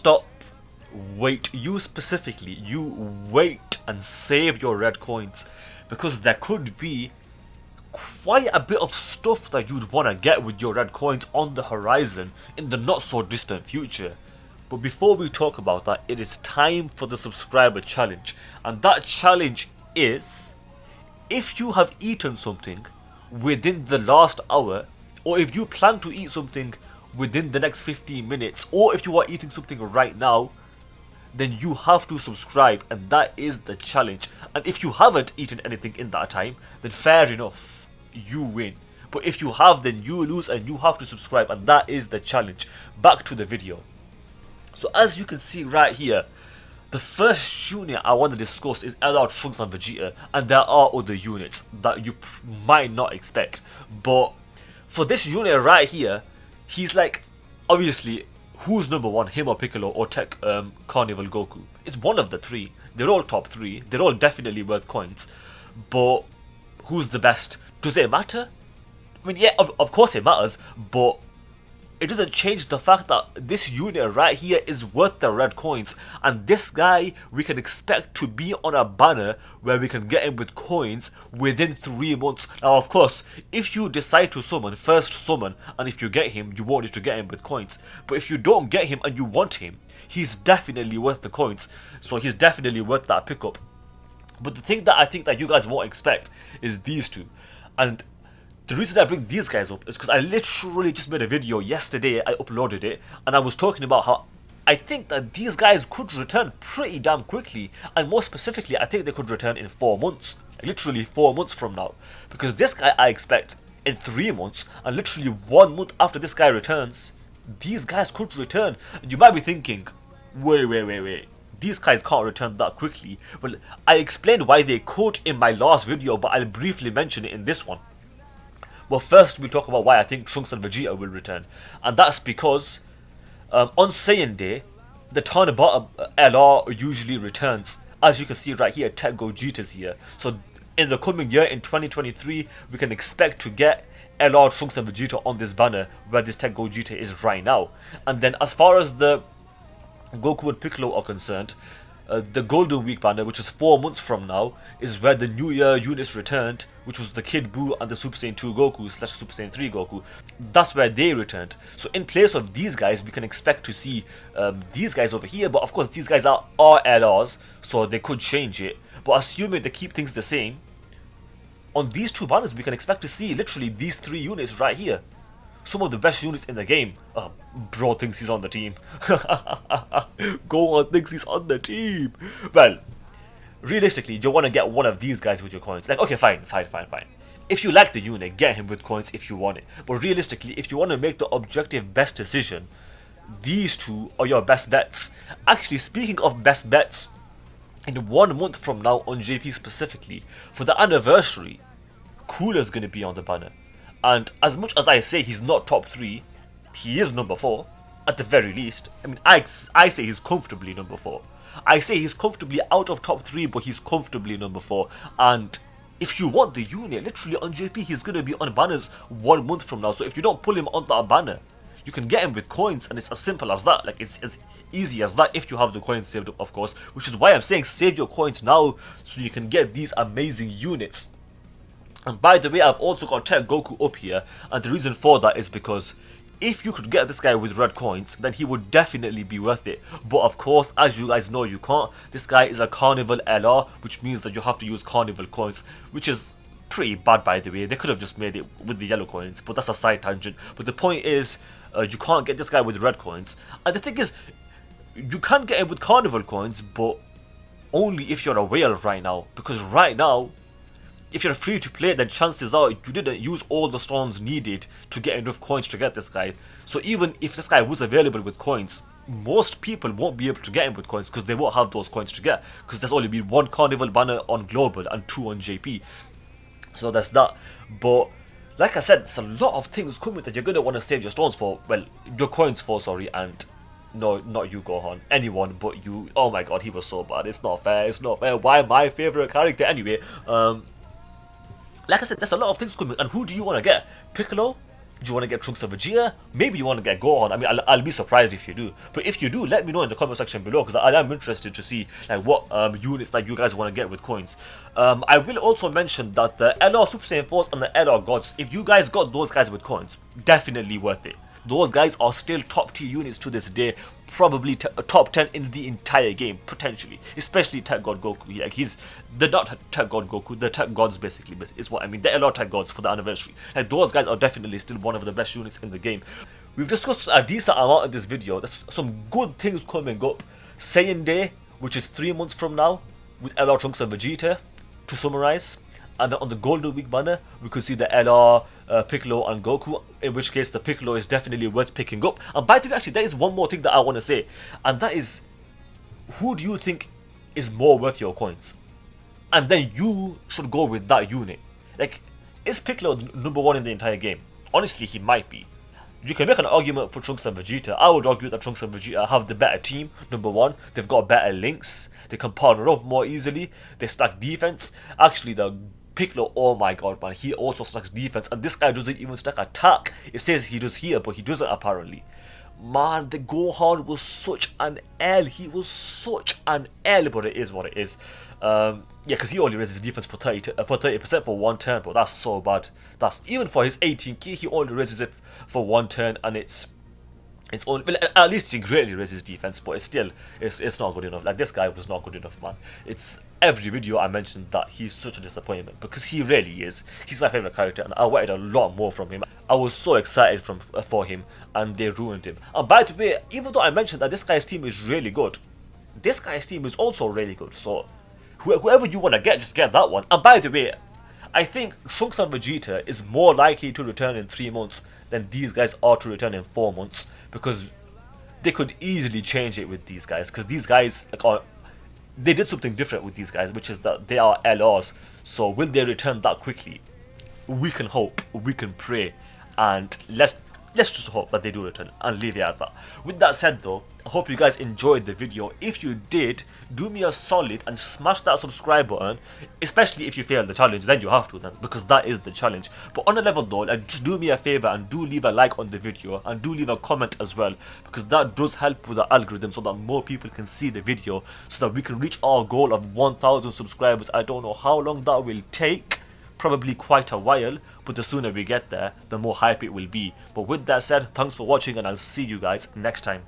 stop. Wait, you specifically, you wait and save your red coins, because there could be quite a bit of stuff that you'd want to get with your red coins on the horizon in the not so distant future. But before we talk about that, it is time for the subscriber challenge, and that challenge is, if you have eaten something within the last hour, or if you plan to eat something within the next 15 minutes, or if you are eating something right now, then you have to subscribe, and that is the challenge. And if you haven't eaten anything in that time, then fair enough, you win. But if you have, then you lose and you have to subscribe, and that is the challenge. Back to the video. So as you can see right here, the first unit I want to discuss is LR Trunks and Vegeta, and there are other units that you might not expect. But for this unit right here, he's like, obviously, who's number one, him or Piccolo or Tech Carnival Goku? It's one of the three. They're all top three. They're all definitely worth coins. But who's the best? Does it matter? I mean, yeah, of course it matters, but it doesn't change the fact that this unit right here is worth the red coins, and this guy we can expect to be on a banner where we can get him with coins within 3 months. Now of course, if you decide to summon, first summon, and if you get him, you won't need to get him with coins. But if you don't get him and you want him, he's definitely worth the coins, so he's definitely worth that pickup. But the thing that I think that you guys won't expect is these two. And the reason I bring these guys up is because I literally just made a video yesterday, I uploaded it, and I was talking about how I think that these guys could return pretty damn quickly, and more specifically, I think they could return in 4 months, literally 4 months from now. Because this guy I expect in 3 months, and literally 1 month after this guy returns, these guys could return. And you might be thinking, wait, these guys can't return that quickly. Well, I explained why they could in my last video, but I'll briefly mention it in this one. But first we'll talk about why I think Trunks and Vegeta will return. And that's because on Saiyan Day, the Tanabata LR usually returns. As you can see right here, Tech Gogeta's here. So in the coming year, in 2023, we can expect to get LR Trunks and Vegeta on this banner where this Tech Gogeta is right now. And then as far as the Goku and Piccolo are concerned, the Golden Week banner, which is 4 months from now, is where the New Year units returned, which was the Kid Buu and the Super Saiyan 2 Goku / Super Saiyan 3 Goku. That's where they returned. So in place of these guys, we can expect to see these guys over here. But of course, these guys are LRs, so they could change it. But assuming they keep things the same, on these two banners, we can expect to see literally these 3 units right here. Some of the best units in the game. Bro thinks he's on the team. Gohan thinks he's on the team. Well, realistically, you want to get one of these guys with your coins. Like, okay, fine. If you like the unit, get him with coins if you want it. But realistically, if you want to make the objective best decision, these two are your best bets. Actually, speaking of best bets, in 1 month from now on JP specifically, for the anniversary, Cooler's going to be on the banner. And as much as I say he's not top 3, he is number 4, at the very least. I mean, I say he's comfortably number 4. I say he's comfortably out of top 3, but he's comfortably number 4. And if you want the unit, literally on JP, he's going to be on banners 1 month from now. So if you don't pull him on that banner, you can get him with coins, and it's as simple as that. Like, it's as easy as that if you have the coins saved up, of course. Which is why I'm saying save your coins now, so you can get these amazing units. And by the way, I've also got Tech Goku up here, and the reason for that is because if you could get this guy with red coins, then he would definitely be worth it. But of course, as you guys know, you can't. This guy is a Carnival LR, which means that you have to use Carnival coins, which is pretty bad, by the way. They could have just made it with the yellow coins, but that's a side tangent. But the point is, you can't get this guy with red coins. And the thing is, you can get him with Carnival coins, but only if you're a whale right now. Because right now, if you're free to play, then chances are you didn't use all the stones needed to get enough coins to get this guy. So even if this guy was available with coins, most people won't be able to get him with coins because they won't have those coins to get. Because there's only been 1 Carnival banner on Global and 2 on JP. So that's that. But like I said, there's a lot of things coming that you're going to want to save your stones for. Well, your coins for, sorry, and no, not you, Gohan. Anyone but you. Oh my god, he was so bad. It's not fair. It's not fair. Why my favourite character? Anyway, like I said, there's a lot of things coming. And who do you want to get? Piccolo? Do you want to get Trunks of Vegeta? Maybe you want to get Gohan. I mean, I'll be surprised if you do. But if you do, let me know in the comment section below, because I am interested to see like what units that you guys want to get with coins. I will also mention that the LR Super Saiyan 4s and the LR Gods, if you guys got those guys with coins, definitely worth it. Those guys are still top tier units to this day, probably top 10 in the entire game, potentially. Especially Tech God Goku. Like they're not Tech God Goku, the Tech Gods basically, is what I mean. The LR Tech Gods for the anniversary. Like those guys are definitely still one of the best units in the game. We've discussed a decent amount in this video. There's some good things coming up. Saiyan Day, which is 3 months from now, with LR Trunks and Vegeta, to summarize. And on the Golden Week banner, we could see the LR, Piccolo and Goku, in which case the Piccolo is definitely worth picking up. And by the way, actually, there is one more thing that I want to say, and that is, who do you think is more worth your coins? And then you should go with that unit. Like, is Piccolo number 1 in the entire game? Honestly, he might be. You can make an argument for Trunks and Vegeta. I would argue that Trunks and Vegeta have the better team, number 1. They've got better links. They can partner up more easily. They stack defense. Actually, the Piccolo, oh my god, man, he also stacks defense, and this guy doesn't even stack attack. It says he does here, but he doesn't apparently. Man, the Gohan was such an L. He was such an L, but it is what it is. Yeah, because he only raises defense for 30% for 1 turn, but that's so bad. That's even for his 18k, he only raises it for 1 turn, and it's only, well, at least he greatly raises defense, but it's not good enough. Like, this guy was not good enough, man. It's every video I mentioned that he's such a disappointment, because he really is. He's my favorite character, and I wanted a lot more from him. I was so excited for him, and they ruined him. And by the way, even though I mentioned that this guy's team is really good, this guy's team is also really good. So whoever you want to get, just get that one. And by the way, I think Trunks and Vegeta is more likely to return in 3 months than these guys are to return in 4 months, because they could easily change it with these guys, because these guys, like, they did something different with these guys, which is that they are LRs. So will they return that quickly? We can hope, we can pray, and let's just hope that they do return, and leave it at that. With that said though, I hope you guys enjoyed the video. If you did, do me a solid and smash that subscribe button, especially if you fail the challenge. Then you have to, then, because that is the challenge. But on a level though, just do me a favor and do leave a like on the video, and do leave a comment as well, because that does help with the algorithm, so that more people can see the video, so that we can reach our goal of 1,000 subscribers. I don't know how long that will take, probably quite a while, but the sooner we get there, the more hype it will be. But with that said, thanks for watching, and I'll see you guys next time.